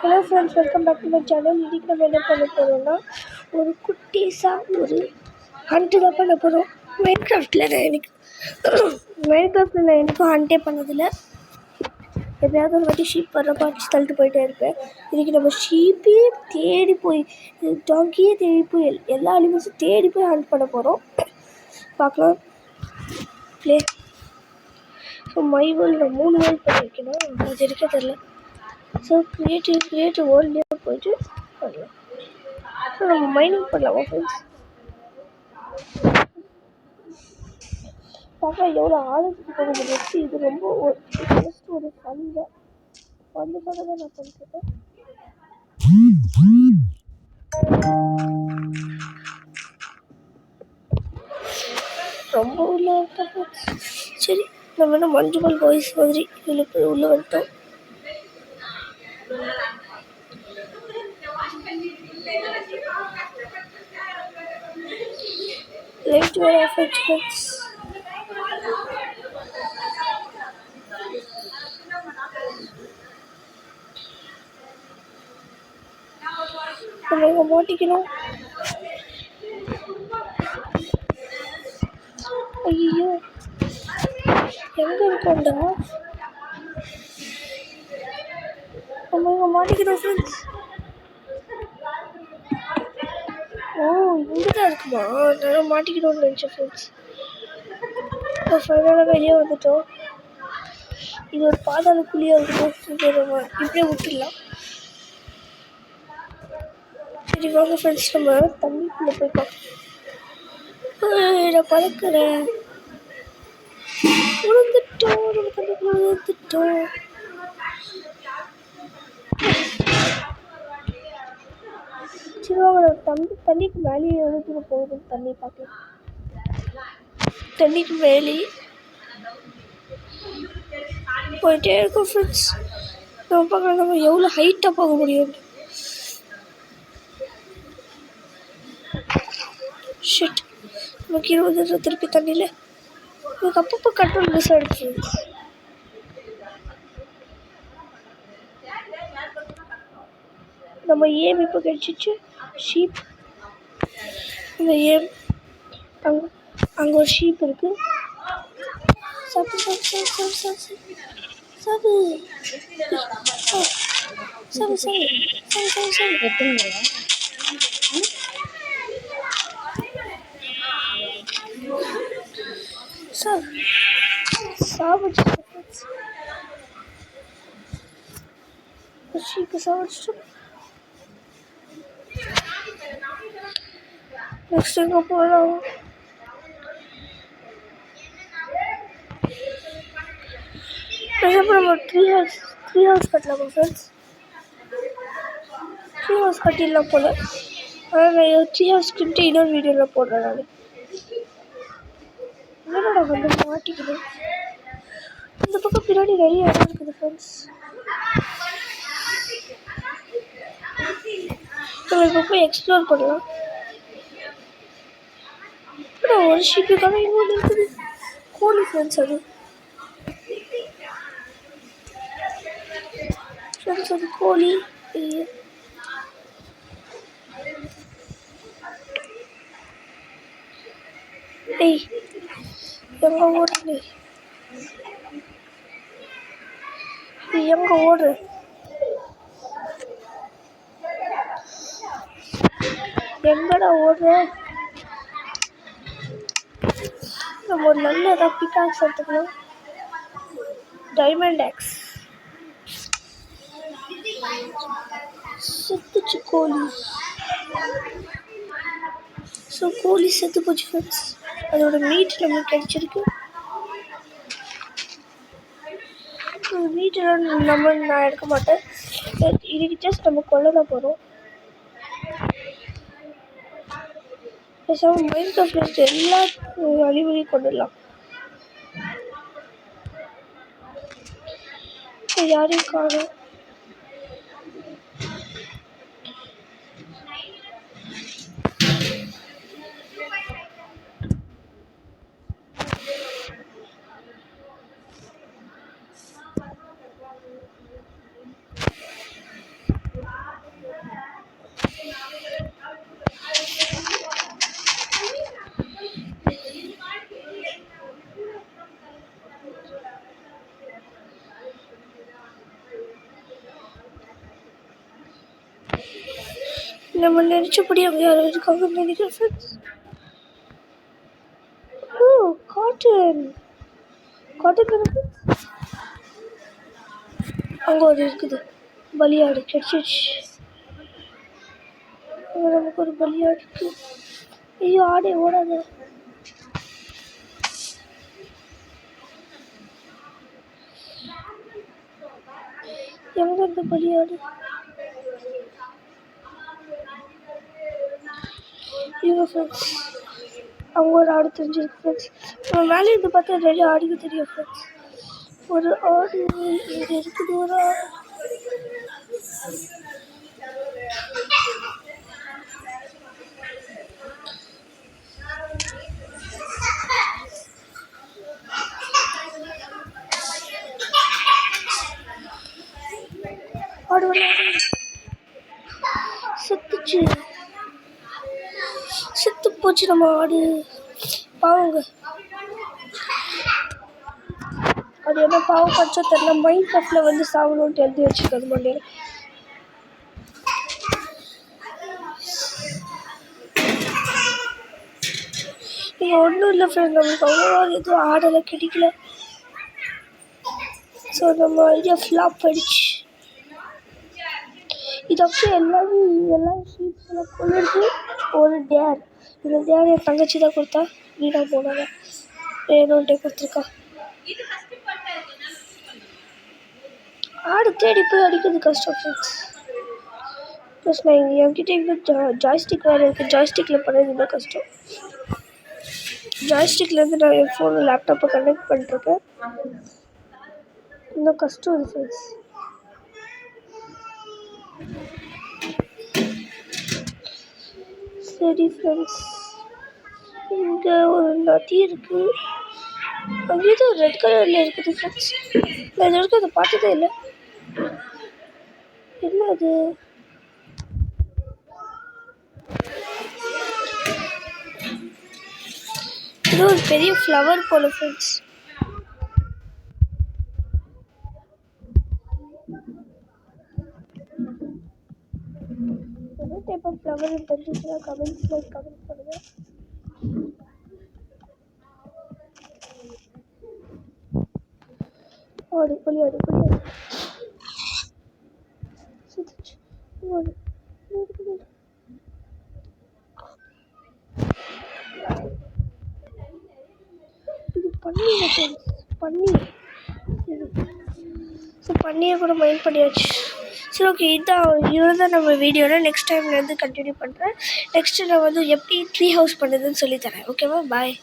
Hello friends, welcome back to my channel. இன்றைக்கி நம்ம என்ன பண்ண போகிறோம்னா, ஒரு குட்டீஸாக ஒரு ஹண்ட்டு தான் பண்ண போகிறோம். மைன்கிராஃப்டில் நான் எனக்கும் ஹண்ட்டே பண்ணதில்லை. எப்பயாவது ஒரு வாட்டி ஷீப் வர்றப்ப அடிச்சு தள்ளிட்டு போயிட்டே இருப்பேன். இன்றைக்கி நம்ம ஷீப்பே தேடி போய், டாங்கியே தேடி போய், எல்லா அனிமல்ஸும் தேடி போய் ஹண்ட் பண்ண போகிறோம். பார்க்கலாம். ப்ளே. ஸோ மை வேர்ல்டு நான் 3 வேர்ல்டு பண்ணி வைக்கணும், அது இருக்க தெரில. ஸோ கிரியேட்டிவ் வேர்ல்ட்லேயே போயிட்டு பண்ணலாம். ஸோ நம்ம மைனிங் பண்ணலாமா ஃப்ரெண்ட்ஸ்? பார்க்கலாம் எவ்வளோ ஆழத்துக்கு போக முடியாது. இது ரொம்ப ஜஸ்ட் ஒரு ஃபன்னுக்காக தான் நான் பண்ணிருக்கேன். ரொம்ப உள்ள வந்துட்டோம். சரி, நம்ம என்ன மஞ்சுமல் பாய்ஸ் மாதிரி உள்ள வந்துட்டோம். லைட் வேற ஆஃப் ஆயிடுச்சு ஃப்ரெண்ட்ஸ். நம்ம இங்கே மாட்டிக்கணும். ஐயோ, எங்கே இருக்கோண்டா? நம்ம இங்கே மாட்டிக்கணும் ஃப்ரெண்ட்ஸ். ஓ, இங்கே தான் இருக்குமா? நான் மாட்டிக்கணும்னு நினச்சேன் ஃப்ரெண்ட்ஸ். இப்போ ஃபைனலாக வெளியே வந்துட்டோம். இது ஒரு பாதாள குழியாக இருக்கும். இதை நம்ம இப்படியே விட்டுடலாம். சரி வாங்க ஃப்ரெண்ட்ஸ், நம்ம தண்ணிக்குள்ளே போய் பார்க்கலாம். நான் பறக்கிறேன். விழுந்துட்டோம், நம்ம தண்ணிக்குள்ளே விழுந்துட்டோம். சரி வாங்க, தண்ணிக்கு மேலேயே எவ்வளோ தூரம் போகுதுன்னு தண்ணி பார்க்கலாம். தண்ணிக்கு மேலே போயிட்டே இருக்கோம் ஃப்ரெண்ட்ஸ். நம்ம பார்க்கலாம் நம்ம எவ்வளோ ஹைட்டாக போக முடியும். ஷிட், நமக்கு 20 திருப்பி தண்ணியில் எனக்கு அப்பப்போ கண்ட்ரோல் மிஸ் ஆகிடுச்சு. நம்ம ஏம் இப்போ கிடச்சிச்சு. ஷீப், இந்த ஏம் அங்கே ஒரு ஷீப் இருக்குது. சாப்பு சாப்பு சாப்பு சாப்பு சாப்பு சாப்பு சாப்பு சாப்பு சாப்பு சாப்பு எத்தனை சார் சாப்பிட்டு ஷீப்பை சாப்பிட்டு நெக்ஸ்ட் எங்கே போகலாம்? நம்ம ட்ரீ ஹவுஸ் கட்டலாமா ஃப்ரெண்ட்ஸ்? ட்ரீ ஹவுஸ் கட்டிடலாம் போல. ஆனால் நான் ட்ரீ ஹவுஸ்க்குன்ட்டு இன்னொரு வீடியோவில் போடுறேன். நான் என்னோட வந்து மாட்டிக்கணும். இந்த பக்கம் பின்னாடி நிறைய இடம் இருக்குது ஃப்ரெண்ட்ஸ். நம்ம இப்போ போய் எக்ஸ்ப்ளோர் பண்ணலாம். ஒரு ஷீப்புக்காக இன்னொன்று இருக்குது. கோழி ஃப்ரெண்ட்ஸ், அது ஃப்ரெண்ட்ஸ் அது கோழி. ஏய், எங்கே ஓடுற? எங்கே ஓடுற? எங்கடா ஓடுற? நம்ம ஒரு நல்ல பிக்காக்ஸ் எடுத்துக்கலாம். Diamond aux. செத்துச்சு கோழி. ஸோ கோழி செத்து போச்சு ஃப்ரெண்ட்ஸ். அதோட மீட் நம்மளுக்கு கிடைச்சிருக்கு. மீட்டெல்லாம் நான் எடுக்க மாட்டேன். இதுக்கு ஜஸ்ட் நம்ம கொல்ல தான் போகிறோம். பேசாமல் மைன்கிராஃப்ட் எல்லா அழிவுகளையும் கொண்டுடலாம். யாரையும் காணும். நம்ம நினச்சபடி அங்கே யாரும் இருக்காங்கன்னு நினைக்கிறேன் ஃப்ரெண்ட்ஸ். ஓ காட்டன் தானே அங்கே ஒரு இருக்குது. பலியாடு கிடச்சிச்சு. அங்கே நமக்கு ஒரு பலியாடு இருக்குது. ஐயோ ஆடே ஓடாத. எங்கே இருந்த பலியாடு? இவங்க ஃப்ரெண்ட்ஸ் அவங்க ஒரு ஆடு தெரிஞ்சிருக்கு ஃப்ரெண்ட்ஸ். நம்ம மேலே இருந்து பார்த்தா நிறைய ஆடுக்கு தெரியும் ஃப்ரெண்ட்ஸ். ஒரு ஆடு இங்கே இருக்குது. ஒரு ஆடு ஆடு செத்து போச்சு நம்ம ஆடு. பாவங்க அது என்ன பாவம் பச்சை தெரியல. மைண்ட் கிராஃப்டில் வந்து சாகணுன்ட்டு எழுதி வச்சுருக்காது மண்டையில். இங்கே ஒன்றும் இல்லை ஃப்ரெண்ட். நம்மளுக்கு அவ்வளோவா எதுவும் ஆடெல்லாம் கிடைக்கல. ஸோ நம்ம ஐடியா ஃப்ளாப் ஆகிடுச்சு. இது அப்படியே எல்லா ஷீட்ஸெல்லாம் கொள்ளுறது ஒரு டேர். இந்த டேர் என் தங்கச்சி தான் கொடுத்தா. வீடாக போனாங்க வேணும்ட்டே கொடுத்துருக்கா. ஆடு தேடி போய் அடிக்கிறது கஷ்டம் ஃப்ரெண்ட்ஸ். ப்ளஸ் நான் என்கிட்ட இன்னும் ஜாய்ஸ்டிக் வேறு இருக்குது. ஜாய்ஸ்டிக்கில் பண்ணுறது இன்னும் கஷ்டம். ஜாய்ஸ்டிக்லேருந்து நான் என் ஃபோனு லேப்டாப்பை கனெக்ட் பண்ணிருக்கேன். இன்னும் கஷ்டம் இது ஃப்ரெண்ட்ஸ். சரி ஃப்ரெண்ட்ஸ், இங்கே ஒரு நதி இருக்குது. அங்கே ஏதோ ரெட் கலரில் இருக்குது ஃப்ரெண்ட்ஸ். நான் இது வரைக்கும் அதை பார்த்ததே இல்லை. என்ன அது? இது ஒரு பெரிய ஃப்ளவர் போல ஃப்ரெண்ட்ஸ். என்ன டைப் ஆஃப் ஃப்ளவர் தெரிஞ்சுச்சுன்னா கமெண்ட் பண்ணுங்கள். ஆடு பலியாடு சுத்துச்சு. இது பன்னீர். ஸோ பன்னியை கூட மைண்ட் பண்ணியாச்சு. சரி ஓகே, இதுதான் நம்ம வீடியோவில் நெக்ஸ்ட் டைம்லேருந்து கண்டினியூ பண்ணுறேன். நெக்ஸ்ட்டு நான் வந்து எப்படி ட்ரீ ஹவுஸ் பண்ணுறதுன்னு சொல்லித்தரேன். ஓகேவா? பாய்.